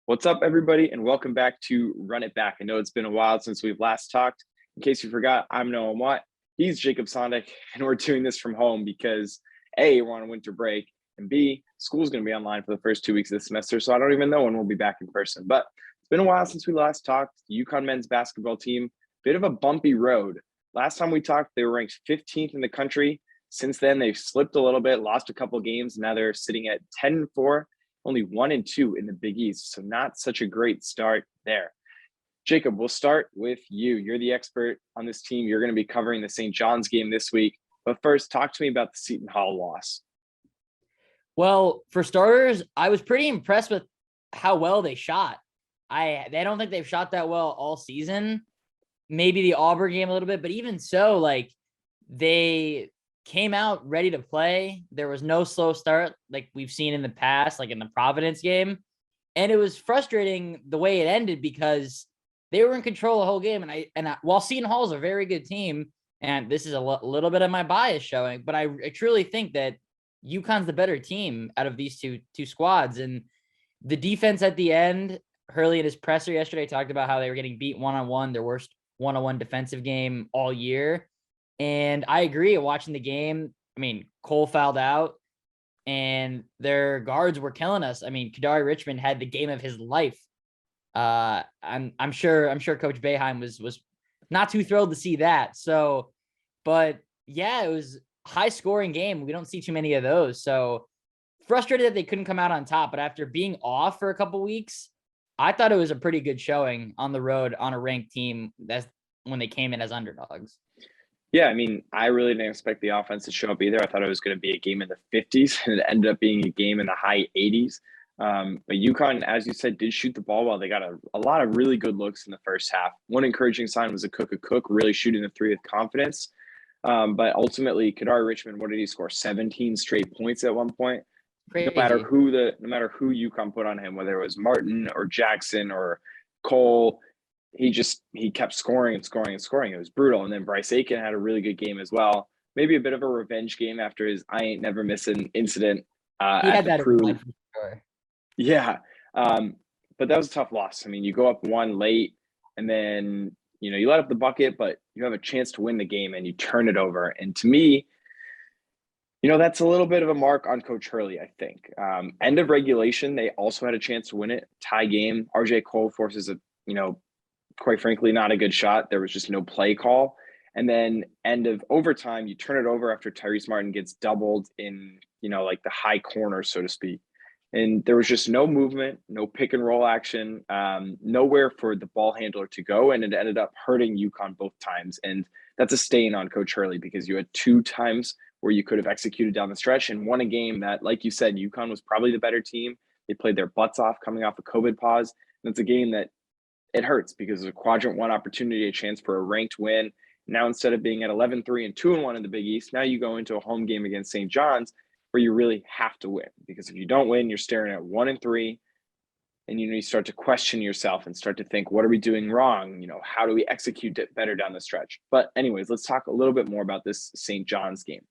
What's up, everybody, and welcome back to Run It Back. I know it's been a while since we've last talked. In case you forgot, I'm Noam. He's Jacob Sondik, and we're doing this from home because A, we're on a winter break, and B, school's going to be online for the first 2 weeks of the semester, so I don't even know when we'll be back in person. But it's been a while since we last talked. The UConn men's basketball team, bit of a bumpy road. Last time we talked, they were ranked 15th in the country. Since then, they've slipped a little bit, lost a couple games. Now they're sitting at 10-4. Only 1-2 in the Big East, so not such a great start there. Jacob, we'll start with you. You're the expert on this team. You're going to be covering the St. John's game this week. But first, talk to me about the Seton Hall loss. Well, for starters, I was pretty impressed with how well they shot. I don't think they've shot that well all season. Maybe the Auburn game a little bit, but even so, like, they came out ready to play. There was no slow start like we've seen in the past, like in the Providence game. And it was frustrating the way it ended because they were in control the whole game. And while Seton Hall is a very good team, and this is a little bit of my bias showing, but I truly think that UConn's the better team out of these two squads. And the defense at the end, Hurley in his presser yesterday talked about how they were getting beat one-on-one, their worst one-on-one defensive game all year. And I agree, watching the game, I mean, Cole fouled out and their guards were killing us. I mean, Kadari Richmond had the game of his life. I'm sure Coach Boeheim was not too thrilled to see that. So, but yeah, it was a high scoring game. We don't see too many of those. So frustrated that they couldn't come out on top, but after being off for a couple weeks, I thought it was a pretty good showing on the road on a ranked team. That's when they came in as underdogs. Yeah, I mean, I really didn't expect the offense to show up either. I thought it was going to be a game in the 50s, and it ended up being a game in the high 80s. But UConn, as you said, did shoot the ball well. They got a lot of really good looks in the first half. One encouraging sign was a Cook really shooting the three with confidence. But ultimately, Kadari Richmond, what did he score? 17 straight points at one point. Crazy. No matter who UConn put on him, whether it was Martin or Jackson or Cole, he kept scoring and scoring and scoring. It was brutal. And then Bryce Aiken had a really good game as well. Maybe a bit of a revenge game after his I ain't never missing incident He at had the that Crew. for sure. Yeah. But that was a tough loss. I mean, you go up one late and then, you let up the bucket, but you have a chance to win the game and you turn it over. And to me, that's a little bit of a mark on Coach Hurley, I think. End of regulation, they also had a chance to win it. Tie game. RJ Cole forces quite frankly, not a good shot. There was just no play call. And then end of overtime, you turn it over after Tyrese Martin gets doubled in, like the high corner, so to speak. And there was just no movement, no pick and roll action, nowhere for the ball handler to go. And it ended up hurting UConn both times. And that's a stain on Coach Hurley because you had two times where you could have executed down the stretch and won a game that, like you said, UConn was probably the better team. They played their butts off coming off a COVID pause. And it's a game that it hurts because it's a quadrant one opportunity, a chance for a ranked win. Now, instead of being at 11-3 and 2-1 in the Big East, now you go into a home game against St. John's where you really have to win, because if you don't win, you're staring at 1-3 and, you start to question yourself and start to think, what are we doing wrong? How do we execute it better down the stretch? But anyways, let's talk a little bit more about this St. John's game.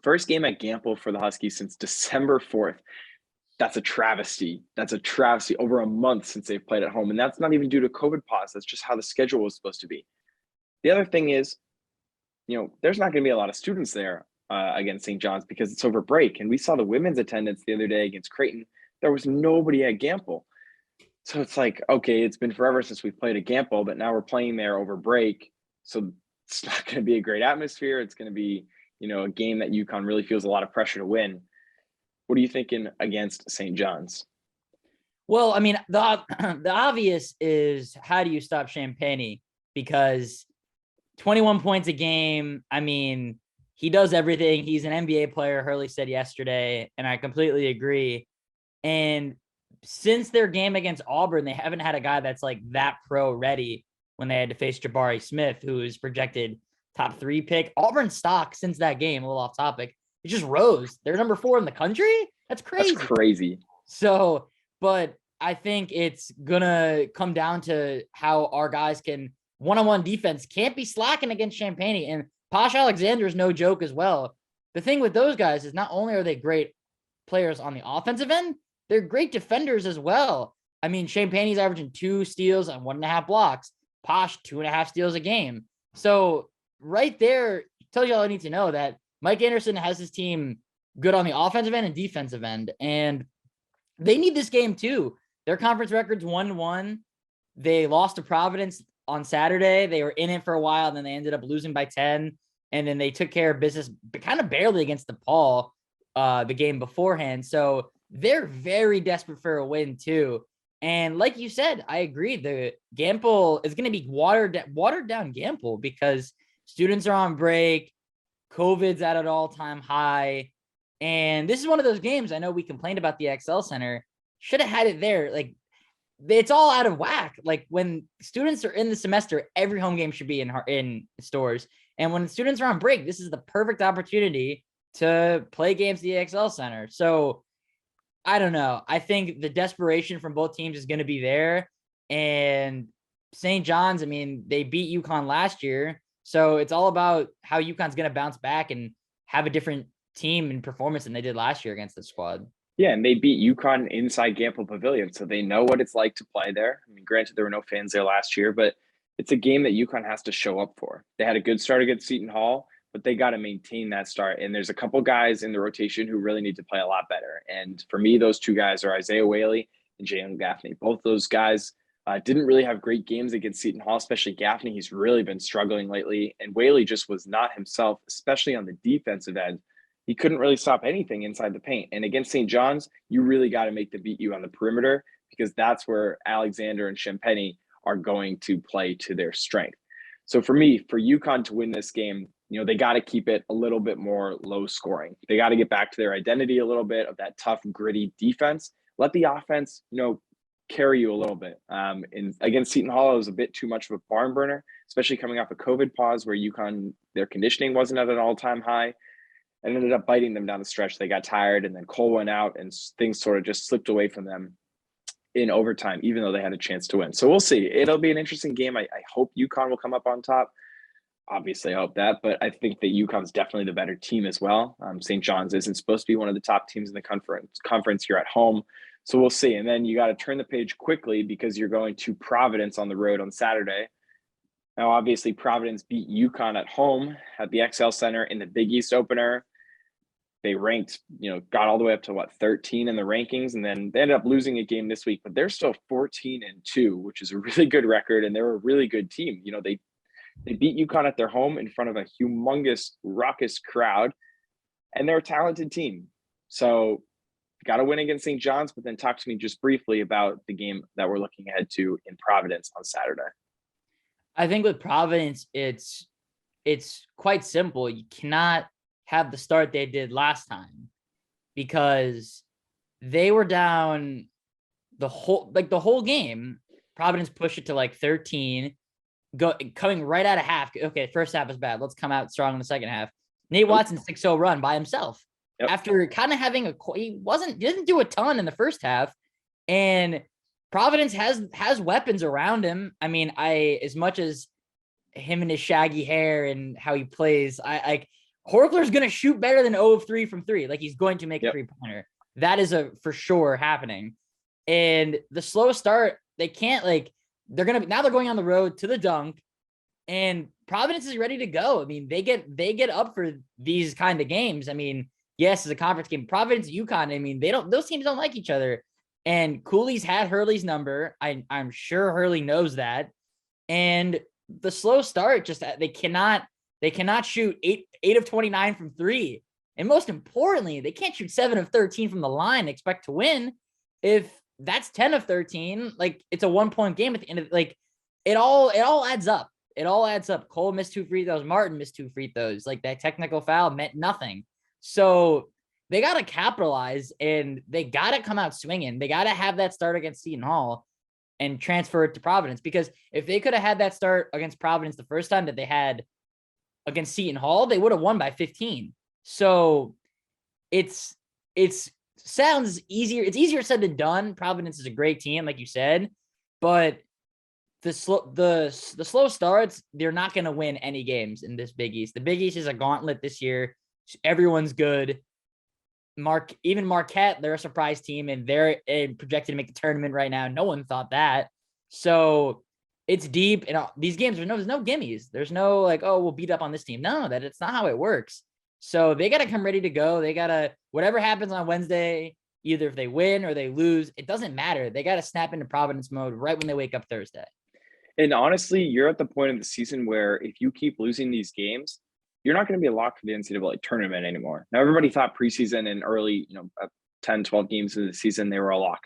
First game at Gampel for the Huskies since December 4th. That's a travesty. Over a month since they've played at home. And that's not even due to COVID pause. That's just how the schedule was supposed to be. The other thing is, there's not going to be a lot of students there against St. John's because it's over break. And we saw the women's attendance the other day against Creighton. There was nobody at Gampel. So it's like, okay, it's been forever since we've played at Gampel, but now we're playing there over break. So it's not going to be a great atmosphere. It's going to be, a game that UConn really feels a lot of pressure to win. What are you thinking against St. John's? Well, I mean, the obvious is, how do you stop Champagne? Because 21 points a game, I mean, he does everything. He's an NBA player, Hurley said yesterday, and I completely agree. And since their game against Auburn, they haven't had a guy that's like that pro ready when they had to face Jabari Smith, who is projected top 3 pick. Auburn stock since that game, a little off topic, it just rose. They're number 4 in the country. That's crazy. So, but I think it's gonna come down to how our guys can one-on-one defense can't be slacking against Champagne. And Posh Alexander is no joke as well. The thing with those guys is not only are they great players on the offensive end, they're great defenders as well. I mean, Champagne's averaging 2 steals and 1.5 blocks. Posh, 2.5 steals a game. So right there tells you all I need to know, that Mike Anderson has his team good on the offensive end and defensive end. And they need this game too. Their conference record's 1-1. They lost to Providence on Saturday. They were in it for a while, and then they ended up losing by 10. And then they took care of business kind of barely against DePaul the game beforehand. So they're very desperate for a win too. And like you said, I agree. The Gamble is going to be watered down Gamble, because students are on break. COVID's at an all-time high. And this is one of those games, I know we complained about the XL Center. Should have had it there. Like, it's all out of whack. Like, when students are in the semester, every home game should be in stores. And when students are on break, this is the perfect opportunity to play games at the XL Center. So I don't know. I think the desperation from both teams is going to be there. And St. John's, I mean, they beat UConn last year. So it's all about how UConn's going to bounce back and have a different team and performance than they did last year against the squad. Yeah, and they beat UConn inside Gamble Pavilion, so they know what it's like to play there. I mean, granted, there were no fans there last year, but it's a game that UConn has to show up for. They had a good start against Seton Hall, but they got to maintain that start. And there's a couple guys in the rotation who really need to play a lot better. And for me, those two guys are Isaiah Whaley and Jalen Gaffney. Both those guys didn't really have great games against Seton Hall, especially Gaffney. He's really been struggling lately. And Whaley just was not himself, especially on the defensive end. He couldn't really stop anything inside the paint. And against St. John's, you really got to make them beat you on the perimeter, because that's where Alexander and Champagny are going to play to their strength. So for me, for UConn to win this game, they got to keep it a little bit more low scoring. They got to get back to their identity a little bit of that tough, gritty defense. Let the offense, carry you a little bit. Against Seton Hall, it was a bit too much of a barn burner, especially coming off a COVID pause where UConn, their conditioning wasn't at an all-time high. And ended up biting them down the stretch. They got tired, and then Cole went out, and things sort of just slipped away from them in overtime, even though they had a chance to win. So we'll see. It'll be an interesting game. I hope UConn will come up on top. Obviously, I hope that, but I think that UConn's definitely the better team as well. St. John's isn't supposed to be one of the top teams in the conference here at home. So we'll see. And then you got to turn the page quickly, because you're going to Providence on the road on Saturday. Now, obviously, Providence beat UConn at home at the XL Center in the Big East opener. They ranked, got all the way up to 13 in the rankings, and then they ended up losing a game this week, but they're still 14-2, which is a really good record, and they're a really good team. They beat UConn at their home in front of a humongous, raucous crowd, and they're a talented team. So got to win against St. John's, but then talk to me just briefly about the game that we're looking ahead to in Providence on Saturday. I think with Providence, it's quite simple. You cannot have the start they did last time, because they were down the whole game. Providence pushed it to 13, coming right out of half. Okay, first half is bad. Let's come out strong in the second half. Nate Watson 6-0 run by himself. Yep. After kind of having he didn't do a ton in the first half, and Providence has weapons around him. I mean, as much as him and his shaggy hair and how he plays, Horkler's going to shoot better than 0 of 3 from 3. He's going to make a three-pointer. That is for sure happening. And the slow start, they can't they're going on the road to the Dunk, and Providence is ready to go. I mean, they get up for these kind of games. I mean, yes, it's a conference game. Providence, UConn, I mean, those teams don't like each other. And Cooley's had Hurley's number. I'm sure Hurley knows that. And the slow start, just they cannot shoot 8 of 29 from 3. And most importantly, they can't shoot 7 of 13 from the line and expect to win. If that's 10 of 13, it's a 1-point game at the end of it all adds up. It all adds up. Cole missed 2 free throws. Martin missed 2 free throws. That technical foul meant nothing. So they got to capitalize, and they got to come out swinging. They got to have that start against Seton Hall and transfer it to Providence, because if they could have had that start against Providence the first time that they had against Seton Hall, they would have won by 15. So it's sounds easier. It's easier said than done. Providence is a great team, like you said, but the slow starts, they're not going to win any games in this Big East. The Big East is a gauntlet this year. Everyone's good. Even Marquette, they're a surprise team, and they're projected to make the tournament right now. No one thought that. So it's deep. And these games, there's no gimmies. There's no like, oh, we'll beat up on this team. No, it's not how it works. So they got to come ready to go. They got to, whatever happens on Wednesday, either if they win or they lose, it doesn't matter. They got to snap into Providence mode right when they wake up Thursday. And honestly, you're at the point of the season where if you keep losing these games, you're not going to be a lock for the NCAA tournament anymore. Now, everybody thought preseason and early, 10, 12 games of the season, they were a lock.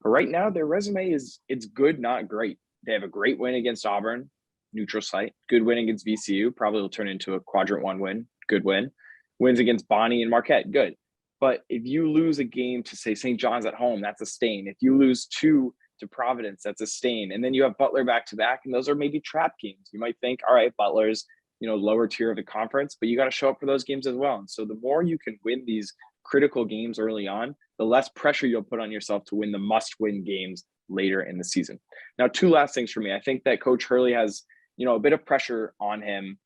But right now, their resume it's good, not great. They have a great win against Auburn, neutral site. Good win against VCU, probably will turn into a quadrant 1 win. Good win. Wins against Bonnie and Marquette, good. But if you lose a game to, say, St. John's at home, that's a stain. If you lose 2 to Providence, that's a stain. And then you have Butler back-to-back, and those are maybe trap games. You might think, all right, Butler's lower tier of the conference, but you got to show up for those games as well. And so the more you can win these critical games early on, the less pressure you'll put on yourself to win the must-win games later in the season. Now, 2 last things for me. I think that Coach Hurley has, a bit of pressure on him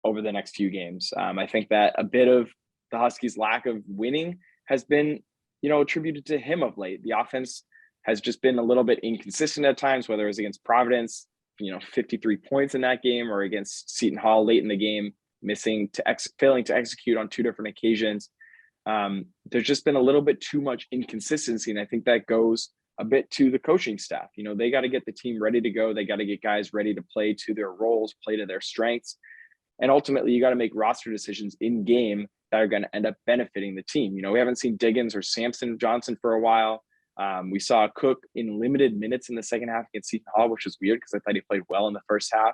over the next few games. I think that a bit of the Huskies' lack of winning has been, attributed to him of late. The offense has just been a little bit inconsistent at times, whether it was against Providence, 53 points in that game, or against Seton Hall late in the game, failing to execute on 2 different occasions. There's just been a little bit too much inconsistency. And I think that goes a bit to the coaching staff. They got to get the team ready to go. They got to get guys ready to play to their roles, play to their strengths. And ultimately, you got to make roster decisions in game that are going to end up benefiting the team. We haven't seen Diggins or Samson Johnson for a while. We saw Cook in limited minutes in the second half against Seton Hall, which was weird because I thought he played well in the first half.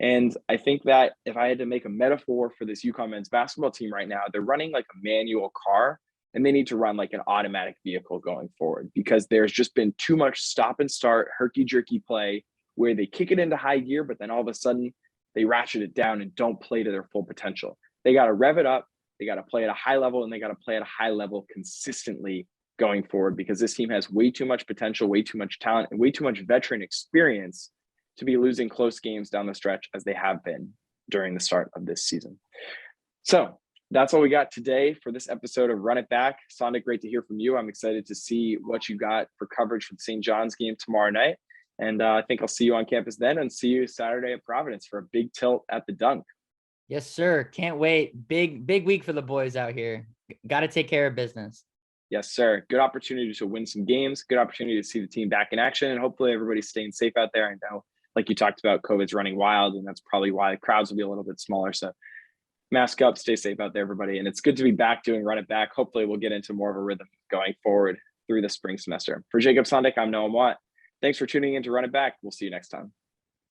And I think that if I had to make a metaphor for this UConn men's basketball team right now, they're running like a manual car, and they need to run like an automatic vehicle going forward, because there's just been too much stop and start, herky-jerky play where they kick it into high gear, but then all of a sudden they ratchet it down and don't play to their full potential. They got to rev it up. They got to play at a high level, and they got to play at a high level consistently going forward, because this team has way too much potential, way too much talent, and way too much veteran experience to be losing close games down the stretch as they have been during the start of this season. So that's all we got today for this episode of Run It Back. Sondik, great to hear from you. I'm excited to see what you got for coverage for the St. John's game tomorrow night. And I think I'll see you on campus then, and see you Saturday at Providence for a big tilt at the Dunk. Yes, sir. Can't wait. Big week for the boys out here. Got to take care of business. Yes, sir. Good opportunity to win some games. Good opportunity to see the team back in action. And hopefully everybody's staying safe out there. I know, like you talked about, COVID's running wild, and that's probably why the crowds will be a little bit smaller. So mask up, stay safe out there, everybody. And it's good to be back doing Run It Back. Hopefully we'll get into more of a rhythm going forward through the spring semester. For Jacob Sondik, I'm Noam. Thanks for tuning in to Run It Back. We'll see you next time.